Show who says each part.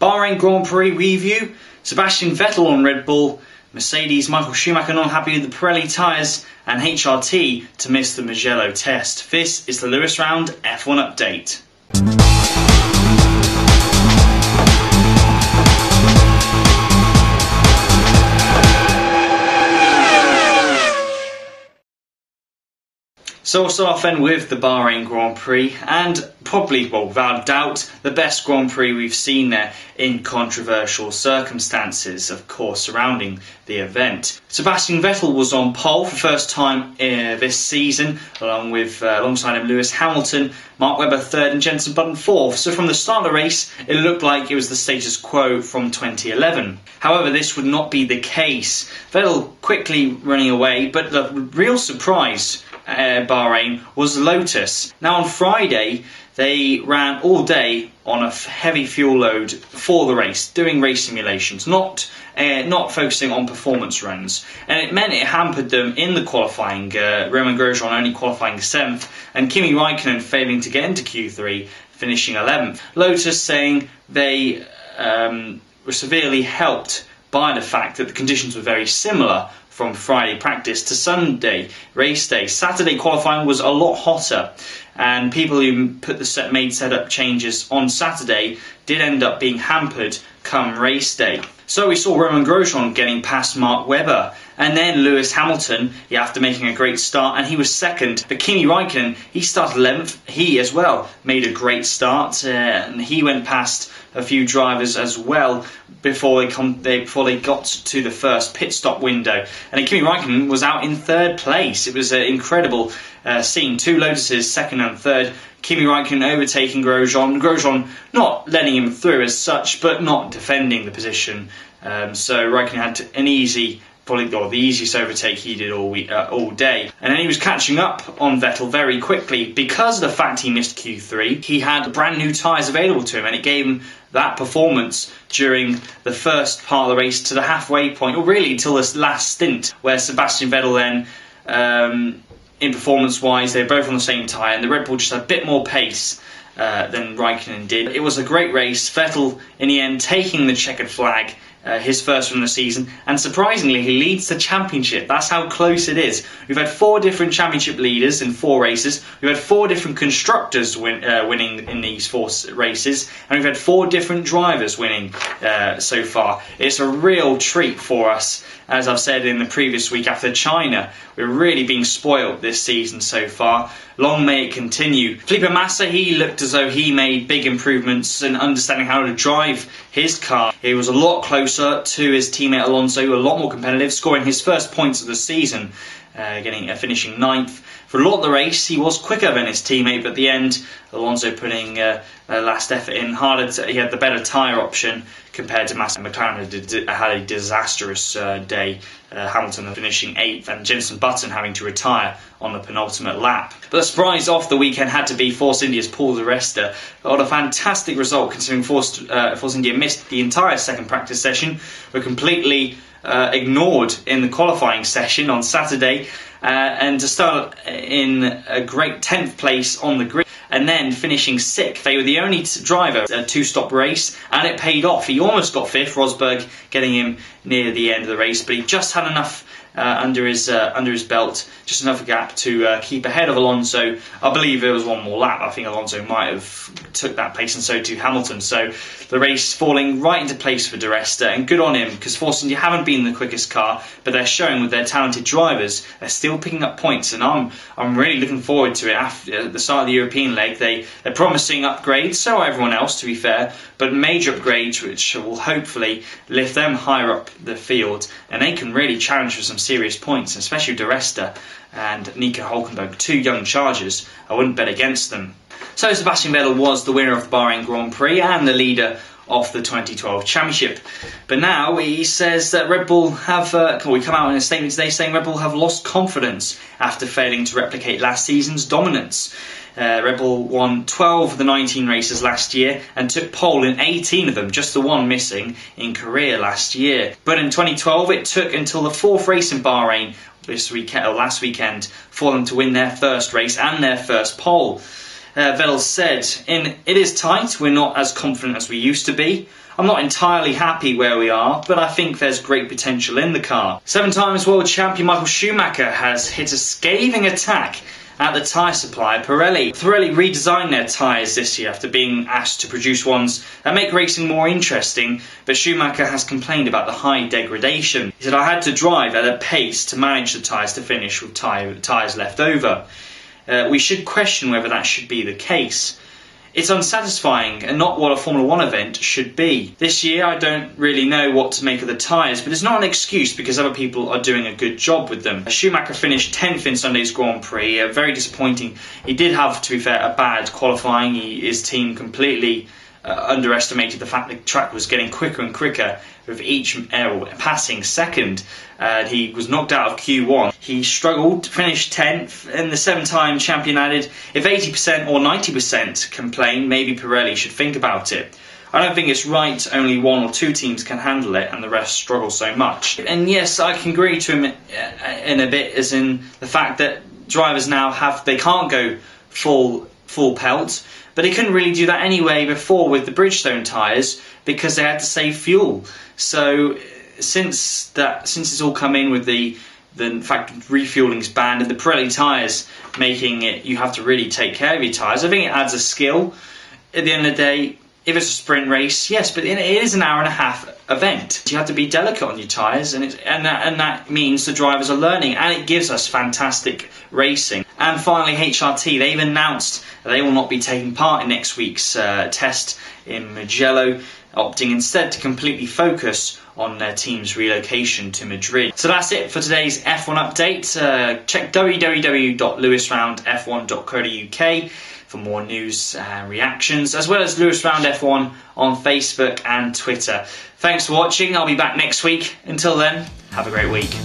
Speaker 1: Bahrain Grand Prix review, Sebastian Vettel on Red Bull, Mercedes Michael Schumacher not happy with the Pirelli tyres, and HRT to miss the Mugello test. This is the Lewis Round F1 update. So we'll start off then with the Bahrain Grand Prix, and probably, well, without doubt, the best Grand Prix we've seen there in controversial circumstances, of course, surrounding the event. Sebastian Vettel was on pole for the first time this season, alongside him Lewis Hamilton, Mark Webber third and Jenson Button fourth. So from the start of the race, it looked like it was the status quo from 2011. However, this would not be the case. Vettel quickly running away, but the real surprise Bahrain was Lotus. Now on Friday they ran all day on a heavy fuel load for the race, doing race simulations, not focusing on performance runs, and it meant it hampered them in the qualifying. Romain Grosjean only qualifying 7th, and Kimi Raikkonen failing to get into Q3, finishing 11th. Lotus saying they were severely helped by the fact that the conditions were very similar from Friday practice to Sunday race day. Saturday qualifying was a lot hotter, and people who made setup changes on Saturday did end up being hampered come race day. So we saw Romain Grosjean getting past Mark Webber, and then Lewis Hamilton, after making a great start, and he was second. But Kimi Raikkonen, he started 11th. He as well made a great start, and he went past a few drivers as well before they got to the first pit stop window. And Kimi Raikkonen was out in third place. It was an incredible scene. Two Lotuses, second and third. Kimi Raikkonen overtaking Grosjean. Grosjean not letting him through as such, but not defending the position. So Raikkonen had an easy, probably the easiest overtake he did all day. And then he was catching up on Vettel very quickly. Because of the fact he missed Q3, he had brand new tyres available to him, and it gave him that performance during the first part of the race to the halfway point, or really till this last stint, where Sebastian Vettel then, in performance-wise, they were both on the same tyre, and the Red Bull just had a bit more pace than Raikkonen did. It was a great race. Vettel, in the end, taking the checkered flag, his first one of the season, and surprisingly he leads the championship. That's how close it is. We've had 4 different championship leaders in 4 races. We've had 4 different constructors winning in these 4 races, and we've had 4 different drivers winning so far. It's a real treat for us. As I've said in the previous week after China, we're really being spoiled this season so far. Long may it continue. Felipe Massa, he looked as though he made big improvements in understanding how to drive his car. He was a lot closer to his teammate Alonso, a lot more competitive, scoring his first points of the season, finishing 9th. For a lot of the race, he was quicker than his teammate, but at the end, Alonso putting a last effort in. He had the better tyre option compared to Massa. McLaren had a disastrous day. Hamilton finishing 8th, and Jenson Button having to retire on the penultimate lap. But the surprise off the weekend had to be Force India's Paul di Resta. What a fantastic result, considering Force India missed the entire second practice session, were completely ignored in the qualifying session on Saturday, and to start in a great 10th place on the grid, and then finishing 6th. They were the only driver, a 2-stop race, and it paid off. He almost got 5th, Rosberg getting him near the end of the race, but he just had enough under his belt, just enough gap to keep ahead of Alonso. I believe there was one more lap. I think Alonso might have took that place, and so too Hamilton. So the race falling right into place for Di Resta, and good on him, because Force India haven't been the quickest car, but they're showing with their talented drivers they're still picking up points, and I'm really looking forward to it. After the start of the European leg, they're promising upgrades, so are everyone else to be fair, but major upgrades which will hopefully lift them higher up the field, and they can really challenge for some serious points, especially Di Resta and Nico Hülkenberg, 2 young chargers. I wouldn't bet against them. So Sebastian Vettel was the winner of the Bahrain Grand Prix and the leader of the 2012 championship. But now he says that Red Bull have, we come out in a statement today saying Red Bull have lost confidence after failing to replicate last season's dominance. Red Bull won 12 of the 19 races last year and took pole in 18 of them, just the one missing in Korea last year. But in 2012 it took until the 4th race in Bahrain last weekend for them to win their first race and their first pole. Vettel said, "It is tight, we're not as confident as we used to be. I'm not entirely happy where we are, but I think there's great potential in the car. 7 times world champion Michael Schumacher has hit a scathing attack at the tyre supplier Pirelli. Pirelli redesigned their tyres this year after being asked to produce ones that make racing more interesting, but Schumacher has complained about the high degradation. He said, "I had to drive at a pace to manage the tyres to finish with tyres left over. We should question whether that should be the case. It's unsatisfying and not what a Formula 1 event should be. This year I don't really know what to make of the tyres, but it's not an excuse because other people are doing a good job with them." Schumacher finished 10th in Sunday's Grand Prix, very disappointing. He did have, to be fair, a bad qualifying. His team completely underestimated the fact the track was getting quicker and quicker with each passing second. He was knocked out of Q1. He struggled to finish 10th, and the 7-time champion added, "If 80% or 90% complain, maybe Pirelli should think about it. I don't think it's right only 1 or 2 teams can handle it and the rest struggle so much." And yes, I can agree to him in a bit, as in the fact that drivers now they can't go full pelt, but they couldn't really do that anyway before with the Bridgestone tyres because they had to save fuel. So since it's all come in with the fact that refueling's banned and the Pirelli tyres making it you have to really take care of your tyres, I think it adds a skill. At the end of the day, if it's a sprint race, yes, but it is an hour and a half event. You have to be delicate on your tyres, and that means the drivers are learning, and it gives us fantastic racing. And finally, HRT, they've announced that they will not be taking part in next week's test in Mugello, opting instead to completely focus on their team's relocation to Madrid. So that's it for today's F1 update. Check www.lewisroundf1.co.uk for more news and reactions, as well as Lewis Round F1 on Facebook and Twitter. Thanks for watching. I'll be back next week. Until then, have a great week.